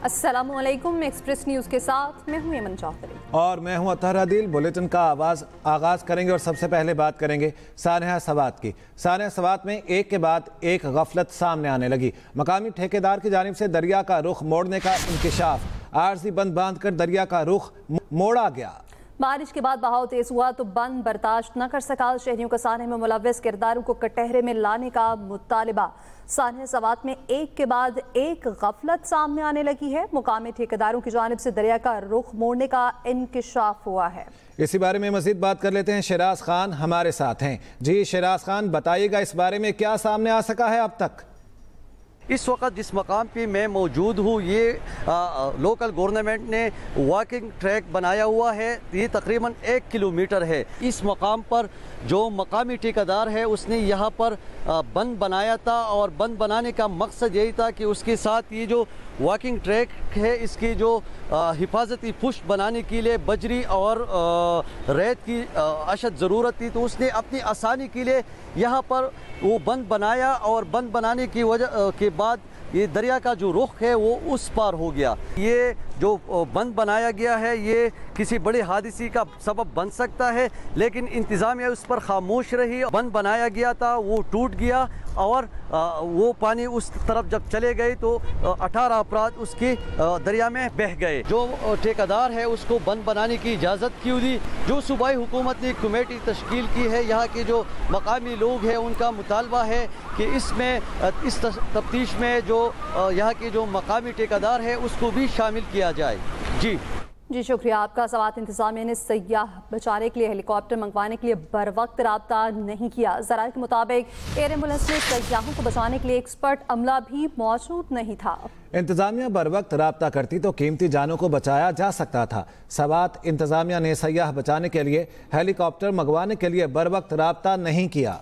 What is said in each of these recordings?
अस्सलामुअलैकुम, express news के साथ मैं हूं यमन जाफरी और मैं हूं अतहर आदिल। बुलेटिन का आगाज करेंगे और सबसे पहले बात करेंगे सानहा सवात की। सानहा सवात में एक के बाद एक गफलत सामने आने लगी। मकामी ठेकेदार की जानिब से दरिया का रुख मोड़ने का इंकशाफ। आरजी बंद बांधकर दरिया का रुख मोड़ा गया। बारिश के बाद बहाव तेज हुआ तो बंद बर्दाश्त न कर सका। शहरियों का सानहे में मुलव्वस किरदारों को कटहरे में लाने का मुतालिबा। सानहा सवात में एक के बाद एक गफलत सामने आने लगी है। मुकामी ठेकेदारों की जानिब से दरिया का रुख मोड़ने का इंकशाफ हुआ है। इसी बारे में मजीद बात कर लेते हैं। शराज खान हमारे साथ हैं। जी शराज खान, बताइएगा इस बारे में क्या सामने आ सका है अब तक? इस वक्त जिस मकाम पे मैं मौजूद हूँ ये लोकल गवर्नमेंट ने वॉकिंग ट्रैक बनाया हुआ है। ये तकरीबन 1 किलोमीटर है। इस मकाम पर जो मकामी ठेकेदार है उसने यहाँ पर बंद बनाया था और बंद बनाने का मकसद यही था कि उसके साथ ये जो वॉकिंग ट्रैक है इसकी जो हिफाजती पुष्ट बनाने के लिए बजरी और रेत की अशद ज़रूरत थी, तो उसने अपनी आसानी के लिए यहाँ पर वो बंद बनाया और बंद बनाने की वजह के बाद ये दरिया का जो रुख है वो उस पार हो गया। ये जो बंद बनाया गया है ये किसी बड़े हादसे का सबब बन सकता है, लेकिन इंतज़ामिया उस पर खामोश रही। बंद बनाया गया था वो टूट गया और वो पानी उस तरफ जब चले गए तो 18 अफराद उसके दरिया में बह गए। जो ठेकेदार है उसको बंद बनाने की इजाज़त क्यों दी? जो सूबाई हुकूमत ने कमेटी तश्कील की है, यहाँ के जो मकामी लोग हैं उनका मुतालबा है कि इसमें इस तफ्तीश में जो यहाँ के जो मकामी ठेकेदार है उसको भी शामिल किया जाए। जी शुक्रिया आपका। सवात इंतजामिया ने सयाह बचाने के लिए हेलीकॉप्टर मंगवाने के लिए बर वक्त रब्ता नहीं किया। ज़राए के मुताबिक एयर एम्बुलेंस में सयाहों को बचाने के लिए एक्सपर्ट अमला भी मौजूद नहीं था। इंतजामिया बर वक्त रब्ता करती तो कीमती जानों को बचाया जा सकता था। सवात इंतजामिया ने सयाह बचाने के लिए हेलीकॉप्टर मंगवाने के लिए बर वक्त रब्ता नहीं किया।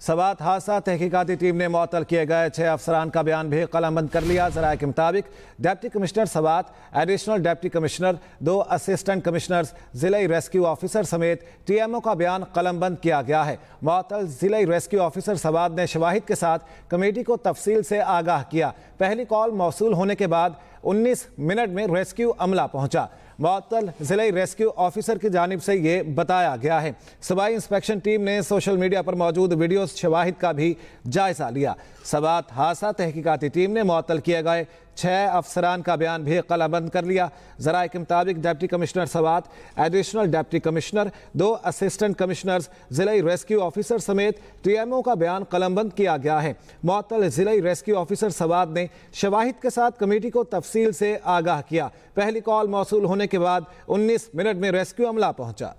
सवात हादसा तहकीकाती टीम ने मुअत्तल किए गए 6 अफसरान का बयान भी कलमबंद कर लिया। ज़राए के मुताबिक deputy commissioner Swat, additional deputy commissioner, 2 assistant commissioners, ज़िला रेस्क्यू ऑफिसर समेत TMO का बयान कलमबंद किया गया है। मुअत्तल ज़िला रेस्क्यू ऑफिसर सवात ने शवाहिद के साथ कमेटी को तफसील से आगाह किया। पहली कॉल मौसूल होने के बाद 19 मिनट में रेस्क्यू अमला पहुंचा। मुअत्तल ज़िला रेस्क्यू ऑफिसर की जानिब से ये बताया गया है। सूबाई इंस्पेक्शन टीम ने सोशल मीडिया पर मौजूद वीडियो शवाहिद का भी जायजा लिया। सवात हादसा तहकीकाती टीम ने मुअत्तल किए गए 6 अफसरान का बयान भी कलमबंद कर लिया। ज़राए के मुताबिक deputy commissioner Swat, additional deputy commissioner, 2 assistant commissioners, ज़िला रेस्क्यू ऑफिसर समेत TMO का बयान कलमबंद किया गया है। मुअत्तल ज़िला रेस्क्यू ऑफिसर सवात ने शवाहिद के साथ कमेटी को तफसील से आगाह किया। पहली कॉल मौसूल होने के बाद 19 मिनट में रेस्क्यू अमला पहुंचा।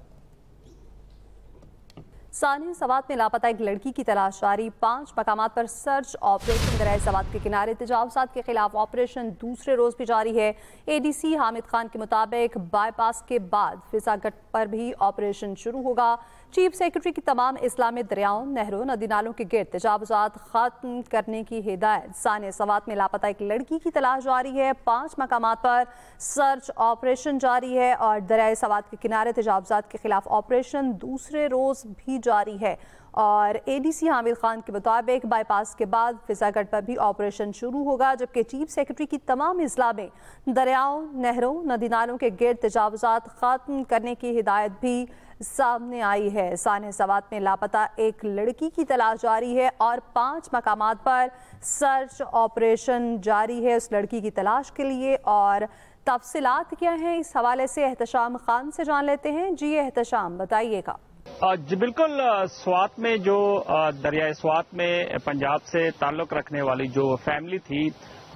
सानहा सवात में लापता एक लड़की की तलाश जारी। 5 मकामात पर सर्च ऑपरेशन। दरिया सवात के किनारे तजावुज़ात के खिलाफ ऑपरेशन दूसरे रोज भी जारी है। ADC हामिद खान के मुताबिक बाईपास के बाद फिजागट पर भी ऑपरेशन शुरू होगा। चीफ सेक्रेटरी की तमाम इस्लामी दरियाओं, नहरों, नदी नालों के गिर्द तजावुज़ात खत्म करने की हिदायत। सानहा सवात में लापता एक लड़की की तलाश जारी है। 5 मकामात पर सर्च ऑपरेशन जारी है और दरिया सवात के किनारे तजावुज़ात के खिलाफ ऑपरेशन दूसरे रोज भी जारी है। और ADC हामिद खान के मुताबिक बाईपास के बाद फिजागट पर भी ऑपरेशन शुरू होगा, जबकि चीफ सेक्रेटरी की तमाम अजला में दरियाओं, नहरों, नदी नालों के गिर्द तजावुज़ात खत्म करने की हिदायत भी सामने आई है। सानहा सवात में लापता एक लड़की की तलाश जारी है और 5 मकामात पर सर्च ऑपरेशन जारी है उस लड़की की तलाश के लिए। और तफसीलात क्या हैं इस हवाले से एहतशाम खान से जान लेते हैं। जी एहतशाम, बताइएगा। जी बिल्कुल, स्वात में जो दरिया स्वात में पंजाब से ताल्लुक रखने वाली जो फैमिली थी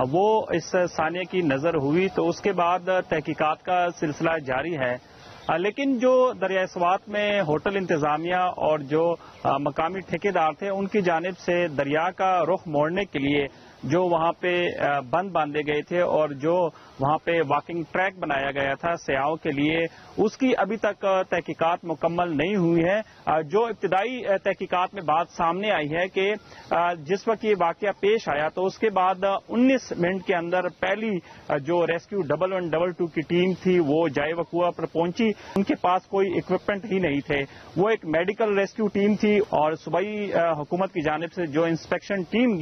वो इस सानिया की नजर हुई, तो उसके बाद तहकीकात का सिलसिला जारी है। लेकिन जो दरिया स्वात में होटल इंतजामिया और जो मकामी ठेकेदार थे उनकी जानिब से दरिया का रुख मोड़ने के लिए जो वहाँ पे बंद बांधे गए थे और जो वहाँ पे वॉकिंग ट्रैक बनाया गया था सयाहों के लिए, उसकी अभी तक तहकीकात मुकम्मल नहीं हुई है। जो इब्तिदाई तहकीकात में बात सामने आई है कि जिस वक्त ये वाकया पेश आया तो उसके बाद 19 मिनट के अंदर पहली जो रेस्क्यू 1112 की टीम थी वो जाए वकुआ पर पहुंची। उनके पास कोई इक्विपमेंट ही नहीं थे, वो एक मेडिकल रेस्क्यू टीम थी और सूबाई हुकूमत की जानिब से जो इंस्पेक्शन टीम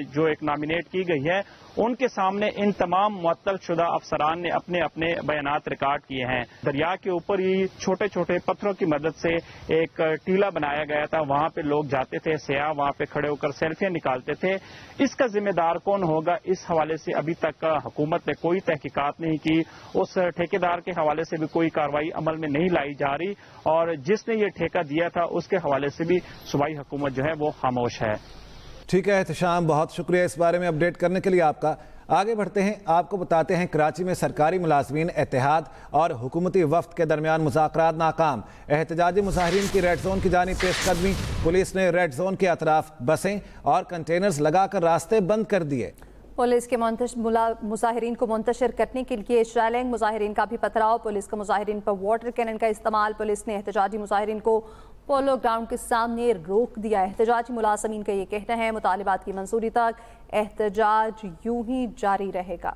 जो एक नॉमिनेट की गई है, उनके सामने इन तमाम मुअत्तल शुदा अफसरान ने अपने अपने बयानात रिकॉर्ड किए हैं। दरिया के ऊपर ही छोटे छोटे पत्थरों की मदद से एक टीला बनाया गया था, वहां पे लोग जाते थे, सयाह वहां पे खड़े होकर सेल्फियां निकालते थे। इसका जिम्मेदार कौन होगा, इस हवाले से अभी तक हुकूमत ने कोई तहकीकात नहीं की। उस ठेकेदार के हवाले से भी कोई कार्रवाई अमल में नहीं लाई जा रही और जिसने ये ठेका दिया था उसके हवाले से भी सूबाई हुकूमत जो है वो खामोश है। ठीक है एहतशाम, बहुत शुक्रिया इस बारे में अपडेट करने के लिए आपका। आगे बढ़ते हैं, आपको बताते हैं कराची में सरकारी मुलाजमीन इत्तेहाद और हुकूमती वफ्द के दरमियान मुज़ाकरात नाकाम। एहतजाजी मुजाहिरीन की रेड जोन की जानिब पेशकदमी, पुलिस ने रेड जोन के अतराफ बसें और कंटेनर्स लगाकर रास्ते बंद कर दिए। पुलिस के मुजाहिरीन को मुंतशिर करने के लिए शैलिंग, मुजाहिरीन का भी पथराव, पुलिस का मुजाहिरीन पर वाटर कैनन का इस्तेमाल। पुलिस ने एहतजाजी मुजाहिरीन को पोलो ग्राउंड के सामने रोक दिया। एहतजाजी मुलाजमीन का ये कहना है मुतालिबात की मंजूरी तक एहतजाज यूं ही जारी रहेगा।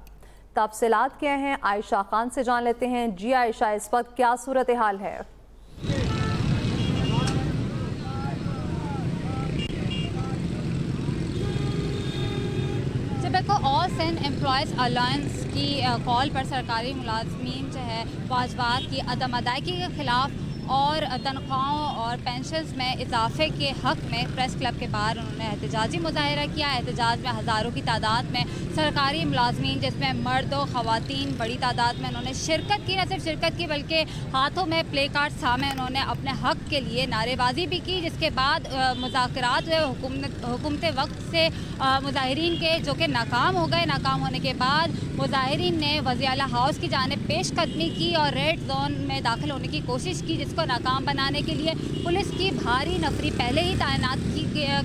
तफसीलात क्या हैं, आयशा खान से जान लेते हैं। जी आयशा, इस वक्त क्या सूरत हाल है? बिल्कुल, ऑल सिंध एम्प्लॉयज़ अलायंस की कॉल पर सरकारी मुलाजमीन जो है वाजबात की अदम अदायगी के खिलाफ और तनख्वाहों और पेंशन्स में इजाफे के हक़ में प्रेस क्लब के बाहर उन्होंने एहतजाजी मुजाहिरा किया। एहतजाज में हज़ारों की तादाद में सरकारी मुलाजमीन, जिसमें मर्द और ख़वातीन बड़ी तादाद में उन्होंने शिरकत की। न सिर्फ शिरकत की बल्कि हाथों में प्ले कार्ड थामे उन्होंने अपने हक़ के लिए नारेबाजी भी की। जिसके बाद मुज़ाकरात जो हुकूमत वक्त से मुजाहिरीन के जो कि नाकाम हो गए। नाकाम होने के बाद मुजाहिरीन ने वज़ीर आला हाउस की जानिब पेशकदमी की और रेड जोन में दाखिल होने की कोशिश की, जिसको नाकाम बनाने के लिए पुलिस की भारी नफरी पहले ही तैनात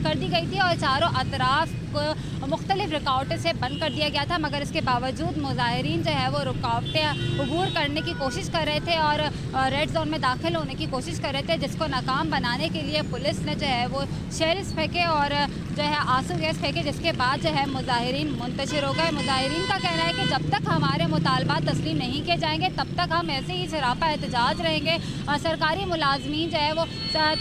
कर दी गई थी और चारों अतराफ को मुख्तलिफ रुकावटें से बंद कर दिया गया था। मगर इसके बावजूद मुजाहिरीन जो है वो रुकावटें अबूर करने की कोशिश कर रहे थे और रेड जोन में दाखिल होने की कोशिश कर रहे थे, जिसको नाकाम बनाने के लिए पुलिस ने जो है वो शेल्स फेंके और जो है आंसू गैस फेंके, जिसके बाद जो है मुजाहिरीन मुंतशिर हो गए। मुजाहिरीन का कहना है कि जब तक हमारे मुतालबात तस्लीम नहीं किए जाएंगे तब तक हम ऐसे ही सरापा एहतजाज रहेंगे। सरकारी मुलाजमीन जो है वो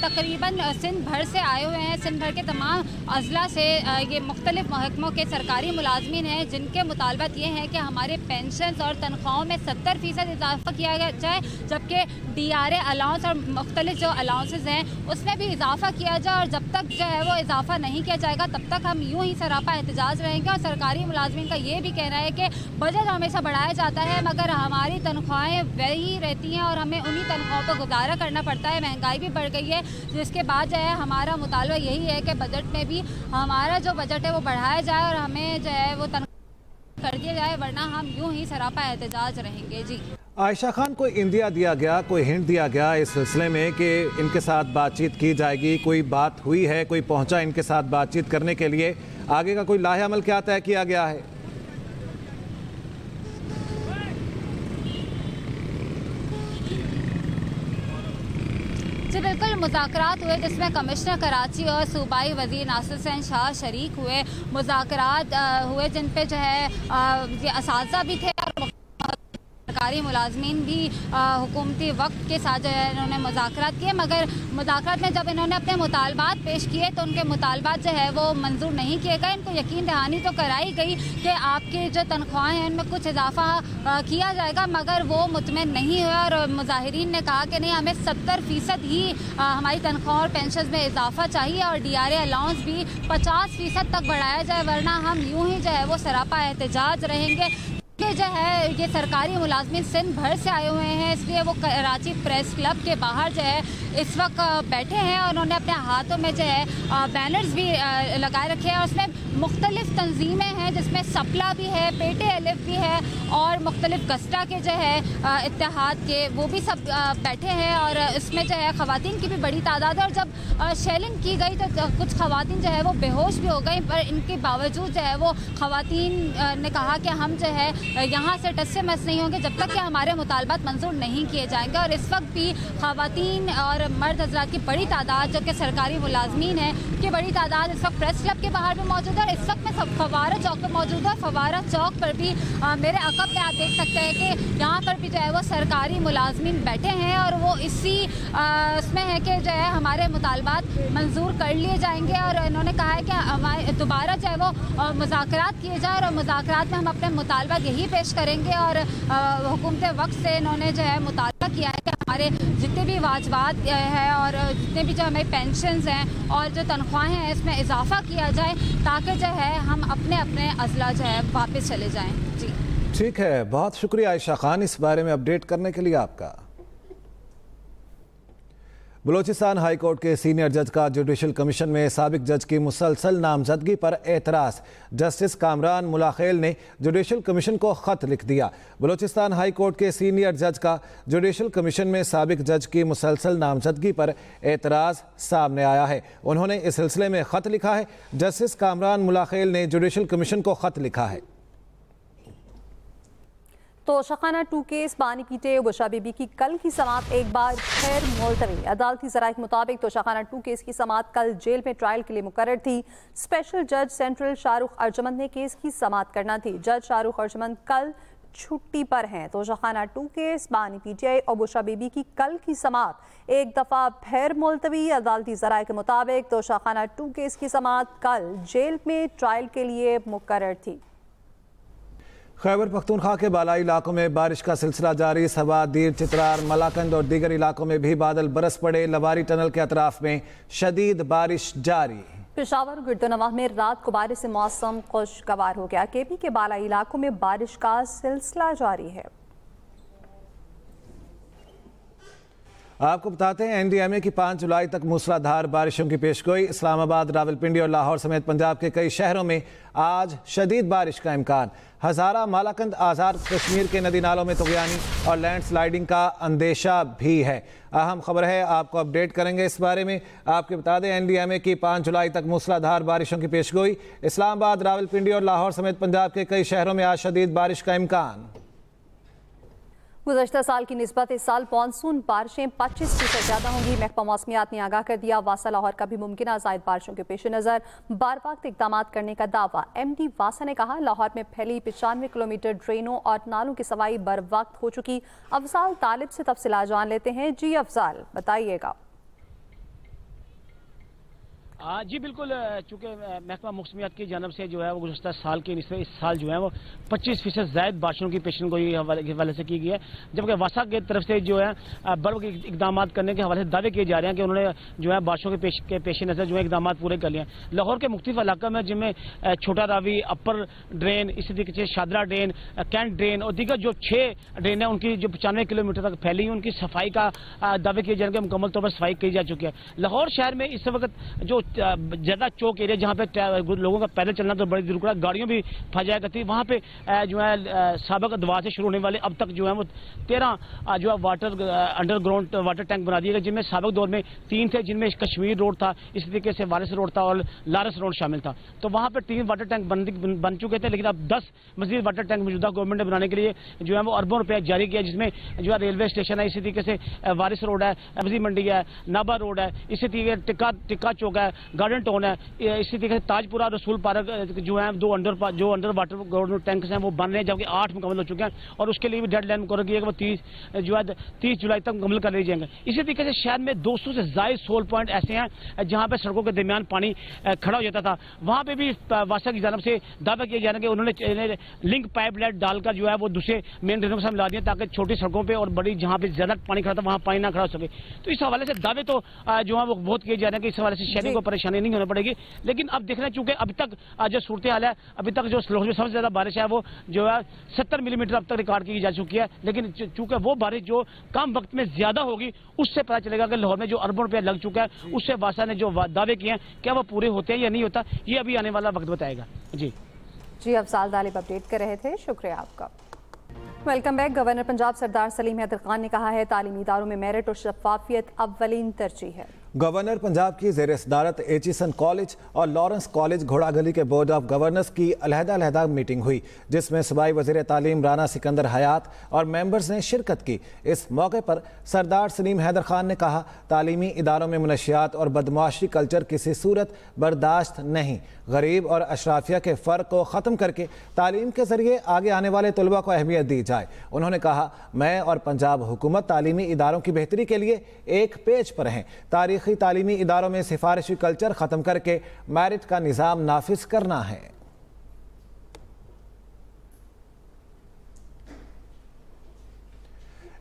तकरीबन सिंध भर से आए हुए हैं। सिंध भर के तमाम अजला से ये मुख्तलिफ महकमों के सरकारी मुलाजमीन हैं, जिनके मुतालबात ये हैं कि हमारे पेंशन और तनख्वाहों में 70% इजाफा किया जाए, जबकि DRA अलाउंस और मुख्तलिफ जो अलाउंसेज हैं उसमें भी इजाफा किया जाए। और जब तक जो है वो इजाफा नहीं किया जाएगा तब तक हम यूँ ही सरापा एहतजाज रहेंगे। और सरकारी मुलाजमीन का ये भी कहना है कि बजट हमेशा बढ़ाया जाता है मगर हमारी तनख्वाहें वही रहती हैं और हमें उन्हीं तनख्वाहों पर गुजारा करना पड़ता है। महंगाई भी बढ़ गई है, जिसके बाद जो है हमारा मुतालबा यही है कि बजट में भी हमारा जो बजट है वो बढ़ाया जाए और हमें जो है वो तनख्वाह कर दिया जाए, वरना हम यूं ही सरापा एहतजाज रहेंगे। जी आयशा खान, कोई इंदिया दिया गया, कोई हिंट दिया गया इस सिलसिले में कि इनके साथ बातचीत की जाएगी? कोई बात हुई है, कोई पहुंचा इनके साथ बातचीत करने के लिए? आगे का कोई लाहे अमल क्या तय किया गया है? जी बिल्कुल, मुज़ाकरात हुए जिसमें कमिश्नर कराची और सूबाई वज़ीर नासिर हुसैन शाह शरीक हुए। मुज़ाकरात हुए जिन पे जो है असातिज़ा भी थे और सरकारी मुलाजमीन भी हुकूमती वक्त के साथ जो है इन्होंने मुज़ाकरात किए। मगर मुज़ाकरात में जब इन्होंने अपने मुतालबात पेश किए तो उनके मुतालबात जो है वो मंजूर नहीं किए गए। इनको यकीन दहानी तो कराई गई कि आपकी जो तनख्वाहें हैं उनमें कुछ इजाफा किया जाएगा, मगर वो मुतमिन नहीं हुआ और मुजाहिरीन ने कहा कि नहीं, हमें 70% ही हमारी तनख्वाह और पेंशन में इजाफा चाहिए और DRA अलाउंस भी 50% तक बढ़ाया जाए, वरना हम यूँ ही जो है वो सरापा एहतजाज रहेंगे। ये जो है ये सरकारी मुलाजमीन सिंध भर से आए हुए हैं, इसलिए वो कराची प्रेस क्लब के बाहर जो है इस वक्त बैठे हैं और उन्होंने अपने हाथों में जो है बैनर्स भी लगाए रखे हैं। उसमें मुख्तलिफ तंजीमें हैं जिसमें सपला भी है, पेटे अलिफ भी है और मुख्तलिफ गस्टा के जो है इत्तेहाद के वो भी सब बैठे हैं और इसमें जो है ख़वातीन की भी बड़ी तादाद है। और जब शेलिंग की गई तो कुछ ख़वातीन जो है वो बेहोश भी हो गई, पर इनके बावजूद जो है वो ख़वातीन ने कहा कि हम जो है यहाँ से टस से मस नहीं होंगे जब तक कि हमारे मुतालबात मंजूर नहीं किए जाएंगे। और इस वक्त भी ख़वातीन और मर्द हज़रात की बड़ी तादाद जो कि सरकारी मुलाजमीन है की बड़ी तादाद इस वक्त प्रेस क्लब के बाहर भी मौजूद है। और इस वक्त मैं फवारा चौक पर मौजूद हूँ। फवारा चौक पर भी मेरे अकब में आप देख सकते हैं कि यहाँ पर भी जो है वो सरकारी मुलाजमीन बैठे हैं और वो इसी इसमें है कि जो है हमारे मुतालबात मंजूर कर लिए जाएंगे और इन्होंने कहा है कि दोबारा जो है वो मुज़ाकरात किए जाए और मुज़ाकरात में हम अपने मुतालबात यही पेश करेंगे। और हुकूमत वक्त से इन्होंने जो है मुतालबा किया है कि हमारे जितने भी वाजबात है और जितने भी जो हमें पेंशन्स हैं और जो तनख्वाहें हैं इसमें इजाफा किया जाए ताकि जो है हम अपने अपने अजला जो है वापस चले जाएं। जी ठीक है, बहुत शुक्रिया आयशा खान इस बारे में अपडेट करने के लिए आपका। बलूचिस्तान हाई कोर्ट के सीनियर जज का जुडिशल कमीशन में साबिक जज की मुसलसल नामजदगी पर एतराज़। जस्टिस कामरान मुलाखेल ने जुडिशल कमीशन को खत लिख दिया। बलूचिस्तान हाई कोर्ट के सीनियर जज का जुडिशल कमीशन में साबिक जज की मुसलसल नामजदगी पर एतराज़ सामने आया है। उन्होंने इस सिलसिले में खत लिखा है। जस्टिस कामरान मुलाखेल ने जुडिशल कमीशन को खत लिखा है। तो शखाना 2 केस बानी पीटे बुशा बीबी की कल की समात एक बार फिर मुलतवी। अदालती ज़राए के मुताबिक तो शखाना 2 केस की समात कल जेल में ट्रायल के लिए मुकर्रर थी। स्पेशल जज सेंट्रल शाहरुख अर्जमंद ने केस की समात करना थी। जज शाहरुख अर्जमंद कल छुट्टी पर हैं। तो शखाना 2 केस बानी पीटीआई और बुशा बीबी की कल की समात एक दफ़ा फिर मुलतवी। अदालती ज़राए के मुताबिक तो शखाना 2 केस की समात कल जेल में ट्रायल के लिए मुकर्रर थी। खैबर पख्तूनख्वा के बालाई इलाकों में बारिश का सिलसिला जारी। सबा, दीर, चित्रार, मलाकंद और दीगर इलाकों में भी बादल बरस पड़े। लवारी टनल के अतराफ में शदीद बारिश जारी। पेशावर गिरदोनवाह में रात को बारिश से मौसम खुशगवार हो गया। केपी के बालाई इलाकों में बारिश का सिलसिला जारी है। आपको बताते हैं एनडीएमए की 5 जुलाई तक मूसलाधार बारिशों की पेशगोई। इस्लामाबाद, रावलपिंडी और लाहौर समेत पंजाब के कई शहरों में आज शदीद बारिश का इम्कान। हजारा, मालाकंद, आज़ाद कश्मीर के नदी नालों में तुग़यानी और लैंडस्लाइडिंग का अंदेशा भी है। अहम खबर है, आपको अपडेट करेंगे इस बारे में। आपको बता दें एनडीएमए की 5 जुलाई तक मूसलाधार बारिशों की पेशगोई। इस्लामाबाद, रावलपिंडी और लाहौर समेत पंजाब के कई शहरों में आज शदीद बारिश का इम्कान। गुज़श्ता साल की निस्बत इस साल मानसून बारिशें 25% ज़्यादा होंगी। महकमा मौसमियात ने आगाह कर दिया। वासा लाहौर का भी मुमकिन ज़ायद बारिशों के पेश नज़र बार वक्त इकदाम करने का दावा। MD वासा ने कहा लाहौर में फैली 95 किलोमीटर ड्रेनों और नालों की सफाई बर वक्त हो चुकी। अफजाल तालिब से तफसीलात जान लेते हैं। जी अफजाल, बताइएगा। जी बिल्कुल, चूँकि महकमा मौसमियात की जानब से जो है वो गुज़श्ता साल के निस्बत इस साल जो है वो 25% ज़ायद बारिशों की पेशन गोई के हवाले से की गई है। जबकि वासा की तरफ से जो है बर्फ के इकदाम करने के हवाले से दावे किए जा रहे हैं कि उन्होंने जो है बारिशों के पेश नज़र जो है इकदाम पूरे कर लिए हैं। लाहौर के मुख्तलिफ इलाकों में जिनमें छोटा रावी, अपर ड्रेन, इसी तरीके से शादरा ड्रेन, कैंट ड्रेन और दीगर जो 6 ड्रेन है उनकी जो 95 किलोमीटर तक फैली उनकी सफाई का दावे किए जाने के मुकम्मल तौर पर सफाई की जा चुकी है। लाहौर शहर में इस वक्त जो ज्यादा चौक एरिया जहाँ पे लोगों का पैदल चलना तो बड़ी दूर, गाड़ियों भी फंसाया करती, वहाँ पे जो है साबिक अदवार से शुरू होने वाले अब तक जो है वो 13 जो है अंडरग्राउंड वाटर टैंक बना दिए गए, जिनमें साबिक दौर में 3 थे, जिनमें कश्मीर रोड था, इसी तरीके से वारिस रोड था और लारस रोड शामिल था। तो वहाँ पर 3 वाटर टैंक बन चुके थे, लेकिन अब 10 मजीद वाटर टैंक मौजूदा गवर्नमेंट ने बनाने के लिए जो है वो अरबों रुपया जारी किया, जिसमें जो है रेलवे स्टेशन है, इसी तरीके से वारिस रोड है, अबजी मंडी है, नाबा रोड है, इसी तरीके टिक्का चौक है, गार्डन टाउन है, इसी तरीके से ताजपुरा रसूल पार्क जो है 2 अंडर वाटर गवर्नमेंट टैंक्स हैं वो बन रहे हैं, जबकि 8 मुकम्मल हो चुके हैं और उसके लिए भी डेडलाइन मुकर्रर की है कि वो 30 जुलाई तक मुकम्मल कर लिए जाएंगे। इसी तरीके से शहर में 200 से ज़ायद सोल पॉइंट ऐसे हैं जहां पे सड़कों के दरमियान पानी खड़ा हो जाता था। वहां पे भी वासा की जानब से दावा किया जा रहा है कि उन्होंने लिंक पाइप लाइट डालकर जो है वो दूसरे मेन ड्रेनों के साथ मिला दिए ताकि छोटी सड़कों पर और बड़ी जहां पे ज्यादा पानी खड़ा था वहां पानी ना खड़ा हो सके। तो इस हवाले से दावे तो जो है वो बहुत किए जा रहे हैं कि इस हवाले से शहरों को परेशानी नहीं होनी पड़ेगी। लेकिन अब देखना, चूंकि अभी तक जो सूरत हाल है, अभी तक जो सबसे ज्यादा बारिश है वो जो है 70 मिलीमीटर अब तक रिकॉर्ड की जा चुकी है, लेकिन चूंकि वो बारिश जो कम वक्त में ज्यादा होगी उससे पता चलेगा कि लाहौर में जो अरबों रुपया लग चुका है उससे वासा ने जो दावे किए हैं क्या वो पूरे होते हैं या नहीं होता, ये अभी आने वाला वक्त बताएगा। जी अफजाल तालिब अपडेट कर रहे थे, शुक्रिया आपका। Welcome back. गवर्नर पंजाब सरदार सलीम हैदर खान ने कहा है तालीमी इदारों में मेरिट और शफाफियत अव्वलीन तरजीह है। गवर्नर पंजाब की ज़ेर सदारत एचिसन कॉलेज और लॉरेंस कॉलेज घोड़ागली के बोर्ड ऑफ गवर्नर्स की अलहदा मीटिंग हुई, जिसमें सूबाई वज़ीर तालीम राना सिकंदर हयात और मेंबर्स ने शिरकत की। इस मौके पर सरदार सलीम हैदर खान ने कहा, तालीमी इदारों में मुनशियात और बदमाशी कल्चर किसी सूरत बर्दाश्त नहीं। गरीब और अशराफिया के फ़र्क को ख़त्म करके तालीम के ज़रिए आगे आने वाले तलबा को अहमियत दी जाए। उन्होंने कहा, मैं और पंजाब हुकूमत तालीमी इदारों की बेहतरी के लिए एक पेज पर हैं। तारीखी तालीमी इदारों में सिफारिशी कल्चर ख़त्म करके मेरिट का निज़ाम नाफिज करना है।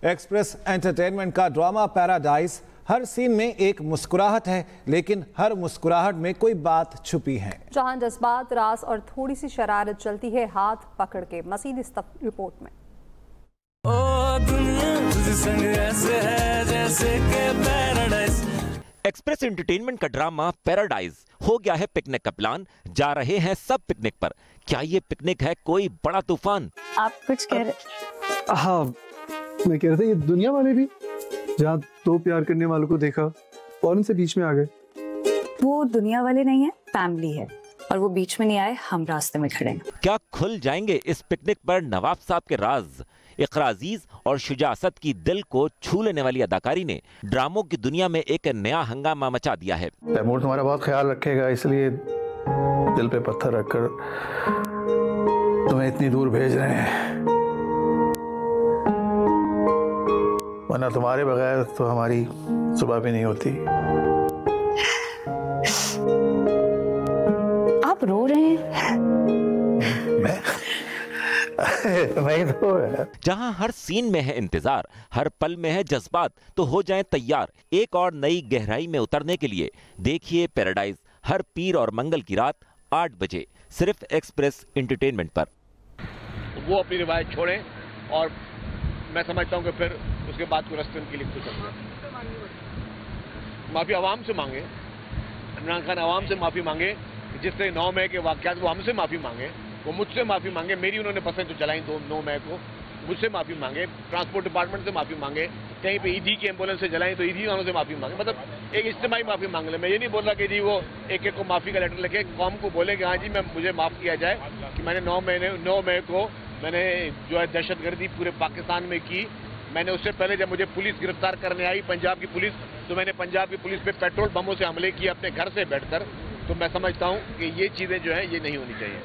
एक्सप्रेस एंटरटेनमेंट का ड्रामा पैराडाइज, हर सीन में एक मुस्कुराहट है, लेकिन हर मुस्कुराहट में कोई बात छुपी है। जहां जज्बात, राज और थोड़ी सी शरारत चलती है हाथ पकड़ के। मज़ीद इस रिपोर्ट में। ओ दुनिया तुझे संग ऐसे है जैसे के पैराडाइज। एक्सप्रेस एंटरटेनमेंट का ड्रामा पैराडाइज हो गया है पिकनिक का प्लान। जा रहे हैं सब पिकनिक पर। क्या ये पिकनिक है कोई बड़ा तूफान? आप कुछ कह रहे? हाँ, मैं कह रहा था ये दुनिया वाले भी, जहाँ दो प्यार करने वालों को देखा और उनसे बीच में आ गए। वो दुनिया वाले नहीं है, फैमिली है, और वो बीच में नहीं आए, हम रास्ते में खड़े हैं। क्या खुल जाएंगे इस पिकनिक पर नवाब साहब के राज? इकरा अजीज और शुजा असद की दिल को छू लेने वाली अदाकारी ने ड्रामों की दुनिया में एक नया हंगामा मचा दिया है। तैमूर तुम्हारा बहुत ख्याल रखेगा, इसलिए दिल पे पत्थर रखकर तुम्हें इतनी दूर भेज रहे हैं, वरना तुम्हारे बगैर तो हमारी सुबह भी नहीं होती। आप रो रहे हैं? मैं तो जहां हर सीन में है इंतजार, हर पल में है जज्बात, तो हो जाएं तैयार एक और नई गहराई में उतरने के लिए। देखिए पैराडाइज हर पीर और मंगल की रात 8 बजे सिर्फ एक्सप्रेस एंटरटेनमेंट पर। वो अपनी रिवायत छोड़ें और मैं समझता हूं कि फिर उसके बाद को रास्ते के लिए खुल सकते हैं। माफी आवाम से मांगे, इमरान खान आवाम से माफी मांगे, जिससे 9 मई के वाकयात वो हमसे माफी मांगे, वो मुझसे माफी मांगे। मेरी उन्होंने बसें तो चलाई 9 मई को, मुझसे माफी मांगे। ट्रांसपोर्ट डिपार्टमेंट से माफी मांगे, कहीं पे ईडी की एम्बुलेंस से चलाई तो ईडी वालों से माफी मांगे। मतलब एक इज्तिमाई माफी मांग ले। मैं ये नहीं बोल रहा कि जी वो एक को माफी का लेटर लिखे कौम को बोले कि हाँ जी मुझे माफ किया जाए कि मैंने 9 मई को मैंने जो है दहशतगर्दी पूरे पाकिस्तान में की। मैंने उससे पहले जब मुझे पुलिस गिरफ्तार करने आई, पंजाब की पुलिस, तो मैंने पंजाब की पुलिस पे पेट्रोल बमों से हमले किए अपने घर से बैठकर। तो मैं समझता हूँ कि ये चीजें जो है ये नहीं होनी चाहिए।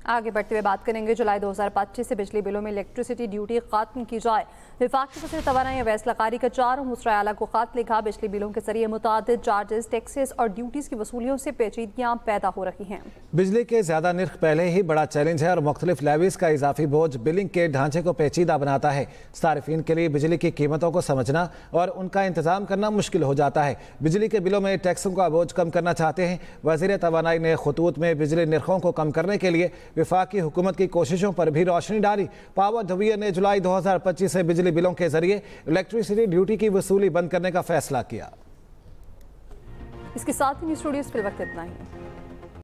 आगे बढ़ते हुए बात करेंगे, जुलाई 2025 से बिजली बिलों में इलेक्ट्रिसिटी ड्यूटी खत्म की जाए। विफाकी वज़ीर तवानाई वैस लकारी का 4 मुस्रा आला को खत लिखा। बिजली बिलों के जरिए मुतादिद चार्जेस, टैक्सेस और ड्यूटीज की वसूलियों से पेचीदगियां पैदा हो रही हैं। बिजली के ज्यादा निर्ख पहले ही बड़ा चैलेंज है और मुख्तलिफ लेवीज का इजाफी बोझ बिलिंग के ढांचे को पेचीदा बनाता है। सारिफीन के लिए बिजली की कीमतों को समझना और उनका इंतजाम करना मुश्किल हो जाता है। बिजली के बिलों में टैक्सों का बोझ कम करना चाहते हैं। वज़ीर तवानाई ने खतूत में बिजली निर्खों को कम करने के लिए विफाकी हुकूमत की कोशिशों पर भी रोशनी डाली। पावर डिवीजन ने जुलाई 2025 से बिजली बिलों के जरिए इलेक्ट्रिसिटी ड्यूटी की वसूली बंद करने का फैसला किया। इसके साथ ही न्यूज़ स्टूडियो इस वक्त इतना ही।